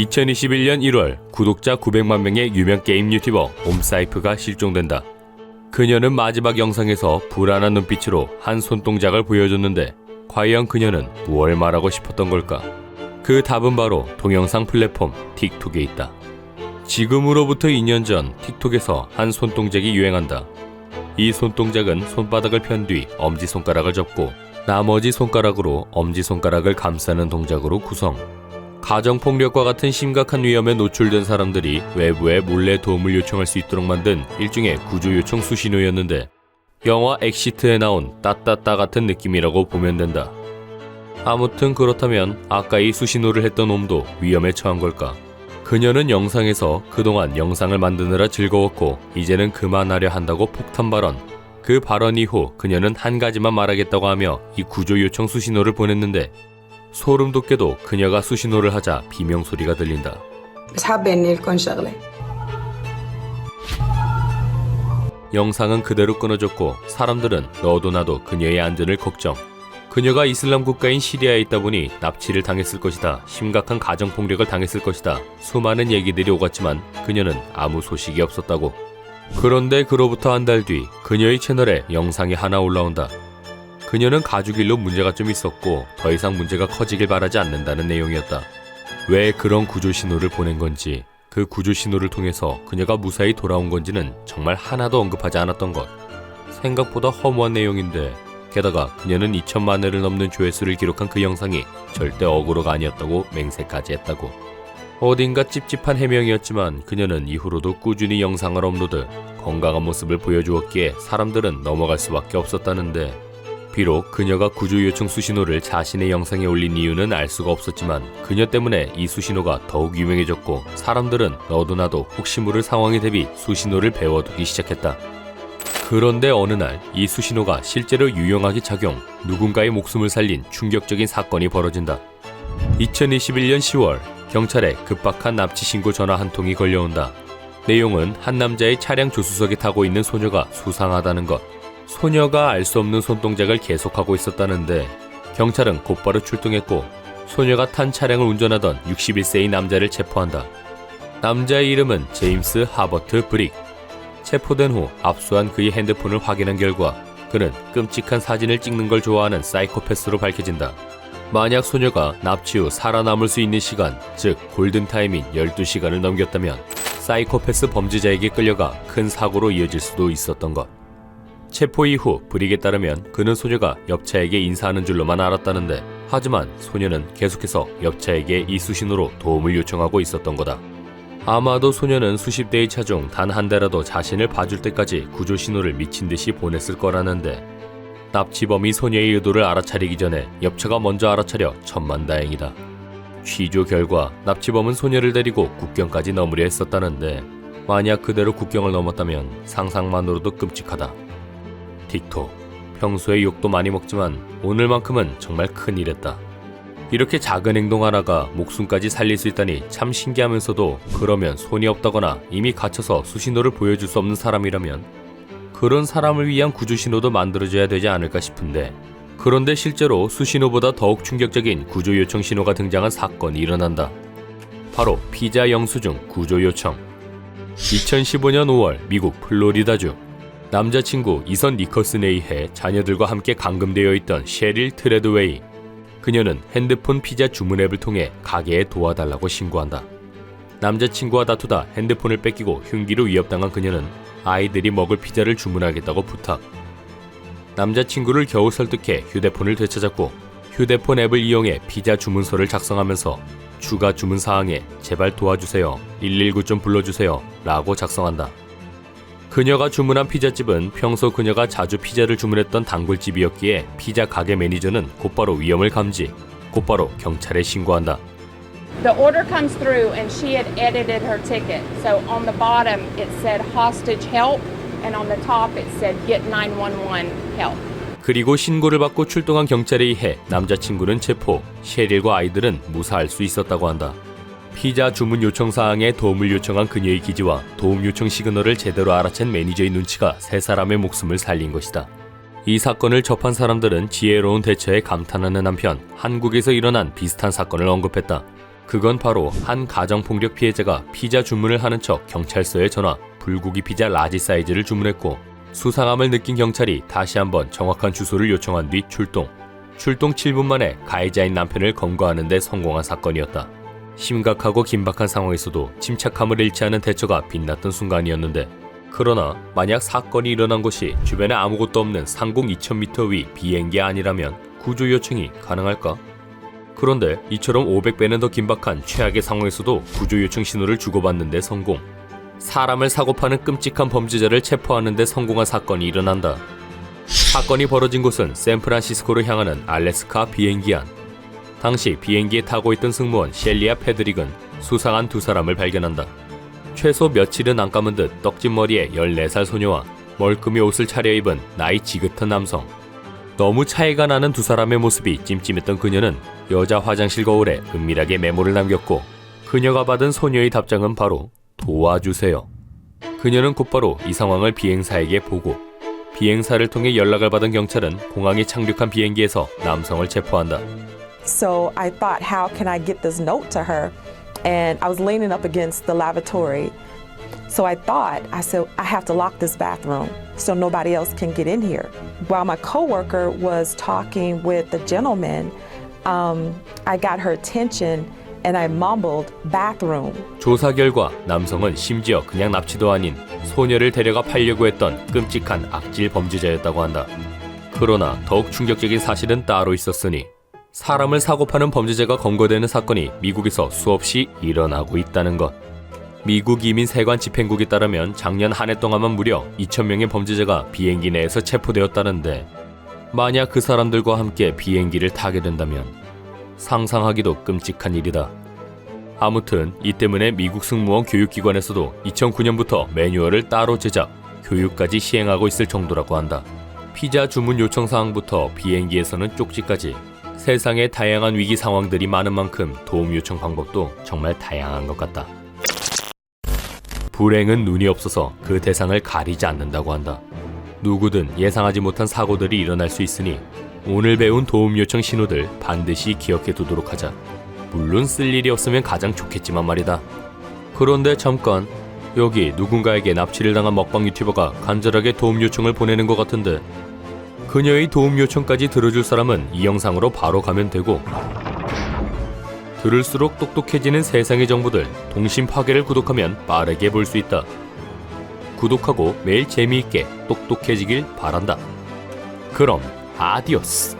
2021년 1월 구독자 900만 명의 유명 게임 유튜버 옴사이프가 실종된다. 그녀는 마지막 영상에서 불안한 눈빛으로 한 손동작을 보여줬는데 과연 그녀는 무엇을 말하고 싶었던 걸까? 그 답은 바로 동영상 플랫폼 틱톡에 있다. 지금으로부터 2년 전 틱톡에서 한 손동작이 유행한다. 이 손동작은 손바닥을 편 뒤 엄지손가락을 접고 나머지 손가락으로 엄지손가락을 감싸는 동작으로 구성. 가정폭력과 같은 심각한 위험에 노출된 사람들이 외부에 몰래 도움을 요청할 수 있도록 만든 일종의 구조요청 수신호였는데 영화 엑시트에 나온 따따따 같은 느낌이라고 보면 된다. 아무튼 그렇다면 아까 이 수신호를 했던 놈도 위험에 처한 걸까? 그녀는 영상에서 그동안 영상을 만드느라 즐거웠고 이제는 그만하려 한다고 폭탄 발언. 그 발언 이후 그녀는 한 가지만 말하겠다고 하며 이 구조요청 수신호를 보냈는데 소름 돋게도 그녀가 수신호를 하자 비명소리가 들린다. 영상은 그대로 끊어졌고 사람들은 너도 나도 그녀의 안전을 걱정. 그녀가 이슬람 국가인 시리아에 있다 보니 납치를 당했을 것이다. 심각한 가정폭력을 당했을 것이다. 수많은 얘기들이 오갔지만 그녀는 아무 소식이 없었다고. 그런데 그로부터 한 달 뒤 그녀의 채널에 영상이 하나 올라온다. 그녀는 가족 일로 문제가 좀 있었고 더 이상 문제가 커지길 바라지 않는다는 내용이었다. 왜 그런 구조신호를 보낸 건지, 그 구조신호를 통해서 그녀가 무사히 돌아온 건지는 정말 하나도 언급하지 않았던 것. 생각보다 허무한 내용인데 게다가 그녀는 2천만 회를 넘는 조회수를 기록한 그 영상이 절대 어그로가 아니었다고 맹세까지 했다고. 어딘가 찝찝한 해명이었지만 그녀는 이후로도 꾸준히 영상을 업로드, 건강한 모습을 보여주었기에 사람들은 넘어갈 수밖에 없었다는데 비록 그녀가 구조요청 수신호를 자신의 영상에 올린 이유는 알 수가 없었지만 그녀 때문에 이 수신호가 더욱 유명해졌고 사람들은 너도 나도 혹시 모를 상황에 대비 수신호를 배워두기 시작했다. 그런데 어느 날 이 수신호가 실제로 유용하게 작용, 누군가의 목숨을 살린 충격적인 사건이 벌어진다. 2021년 10월 경찰에 급박한 납치 신고 전화 한 통이 걸려온다. 내용은 한 남자의 차량 조수석에 타고 있는 소녀가 수상하다는 것. 소녀가 알 수 없는 손동작을 계속하고 있었다는데 경찰은 곧바로 출동했고 소녀가 탄 차량을 운전하던 61세의 남자를 체포한다. 남자의 이름은 제임스 하버트 브릭. 체포된 후 압수한 그의 핸드폰을 확인한 결과 그는 끔찍한 사진을 찍는 걸 좋아하는 사이코패스로 밝혀진다. 만약 소녀가 납치 후 살아남을 수 있는 시간, 즉 골든타임인 12시간을 넘겼다면 사이코패스 범죄자에게 끌려가 큰 사고로 이어질 수도 있었던 것. 체포 이후 브릭에 따르면 그는 소녀가 옆차에게 인사하는 줄로만 알았다는데 하지만 소녀는 계속해서 옆차에게 이 수신호로 도움을 요청하고 있었던 거다. 아마도 소녀는 수십 대의 차 중 단 한 대라도 자신을 봐줄 때까지 구조 신호를 미친 듯이 보냈을 거라는데 납치범이 소녀의 의도를 알아차리기 전에 옆차가 먼저 알아차려 천만다행이다. 취조 결과 납치범은 소녀를 데리고 국경까지 넘으려 했었다는데 만약 그대로 국경을 넘었다면 상상만으로도 끔찍하다. 틱톡, 평소에 욕도 많이 먹지만 오늘만큼은 정말 큰일했다. 이렇게 작은 행동 하나가 목숨까지 살릴 수 있다니 참 신기하면서도 그러면 손이 없다거나 이미 갇혀서 수신호를 보여줄 수 없는 사람이라면 그런 사람을 위한 구조신호도 만들어줘야 되지 않을까 싶은데 그런데 실제로 수신호보다 더욱 충격적인 구조요청 신호가 등장한 사건이 일어난다. 바로 피자 영수증 구조요청. 2015년 5월 미국 플로리다주 남자친구 이선 니커슨에 의해 자녀들과 함께 감금되어 있던 셰릴 트레드웨이. 그녀는 핸드폰 피자 주문 앱을 통해 가게에 도와달라고 신고한다. 남자친구와 다투다 핸드폰을 뺏기고 흉기로 위협당한 그녀는 아이들이 먹을 피자를 주문하겠다고 부탁. 남자친구를 겨우 설득해 휴대폰을 되찾았고 휴대폰 앱을 이용해 피자 주문서를 작성하면서 추가 주문 사항에 제발 도와주세요, 119 좀 불러주세요 라고 작성한다. 그녀가 주문한 피자집은 평소 그녀가 자주 피자를 주문했던 단골집이었기에 피자 가게 매니저는 곧바로 위험을 감지, 곧바로 경찰에 신고한다. The order comes through and she had edited her ticket. So on the bottom it said hostage help and on the top it said get 911 help. 그리고 신고를 받고 출동한 경찰에 의해 남자친구는 체포, 셰릴과 아이들은 무사할 수 있었다고 한다. 피자 주문 요청 사항에 도움을 요청한 그녀의 기지와 도움 요청 시그널을 제대로 알아챈 매니저의 눈치가 세 사람의 목숨을 살린 것이다. 이 사건을 접한 사람들은 지혜로운 대처에 감탄하는 한편 한국에서 일어난 비슷한 사건을 언급했다. 그건 바로 한 가정폭력 피해자가 피자 주문을 하는 척 경찰서에 전화, 불고기 피자 라지 사이즈를 주문했고 수상함을 느낀 경찰이 다시 한번 정확한 주소를 요청한 뒤 출동 7분 만에 가해자인 남편을 검거하는 데 성공한 사건이었다. 심각하고 긴박한 상황에서도 침착함을 잃지 않은 대처가 빛났던 순간이었는데 그러나 만약 사건이 일어난 곳이 주변에 아무것도 없는 상공 2000m 위 비행기 아니라면 구조 요청이 가능할까? 그런데 이처럼 500배는 더 긴박한 최악의 상황에서도 구조 요청 신호를 주고받는 데 성공. 사람을 사고파는 끔찍한 범죄자를 체포하는 데 성공한 사건이 일어난다. 사건이 벌어진 곳은 샌프란시스코로 향하는 알래스카 비행기 안. 당시 비행기에 타고 있던 승무원 셸리아 패드릭은 수상한 두 사람을 발견한다. 최소 며칠은 안 감은 듯 떡진 머리에 14살 소녀와 멀끔히 옷을 차려입은 나이 지긋한 남성. 너무 차이가 나는 두 사람의 모습이 찜찜했던 그녀는 여자 화장실 거울에 은밀하게 메모를 남겼고 그녀가 받은 소녀의 답장은 바로 도와주세요. 그녀는 곧바로 이 상황을 비행사에게 보고 비행사를 통해 연락을 받은 경찰은 공항에 착륙한 비행기에서 남성을 체포한다. So I thought, how can I get this note to her? And I was leaning up against the lavatory. So I said, I have to lock this bathroom so nobody else can get in here. While my coworker was talking with the gentleman, I got her attention and I mumbled bathroom. 조사 결과 남성은 심지어 그냥 납치도 아닌 소녀를 데려가 팔려고 했던 끔찍한 악질 범죄자였다고 한다. 그러나 더욱 충격적인 사실은 따로 있었으니 사람을 사고파는 범죄자가 검거되는 사건이 미국에서 수없이 일어나고 있다는 것. 미국 이민 세관 집행국에 따르면 작년 한 해 동안만 무려 2,000명의 범죄자가 비행기 내에서 체포되었다는데 만약 그 사람들과 함께 비행기를 타게 된다면 상상하기도 끔찍한 일이다. 아무튼 이 때문에 미국 승무원 교육기관에서도 2009년부터 매뉴얼을 따로 제작, 교육까지 시행하고 있을 정도라고 한다. 피자 주문 요청 사항부터 비행기에서는 쪽지까지 세상에 다양한 위기 상황들이 많은 만큼 도움 요청 방법도 정말 다양한 것 같다. 불행은 눈이 없어서 그 대상을 가리지 않는다고 한다. 누구든 예상하지 못한 사고들이 일어날 수 있으니 오늘 배운 도움 요청 신호들 반드시 기억해 두도록 하자. 물론 쓸 일이 없으면 가장 좋겠지만 말이다. 그런데 잠깐, 여기 누군가에게 납치를 당한 먹방 유튜버가 간절하게 도움 요청을 보내는 것 같은데 그녀의 도움 요청까지 들어줄 사람은 이 영상으로 바로 가면 되고 들을수록 똑똑해지는 세상의 정보들 동심 파괴를 구독하면 빠르게 볼 수 있다. 구독하고 매일 재미있게 똑똑해지길 바란다. 그럼 아디오스.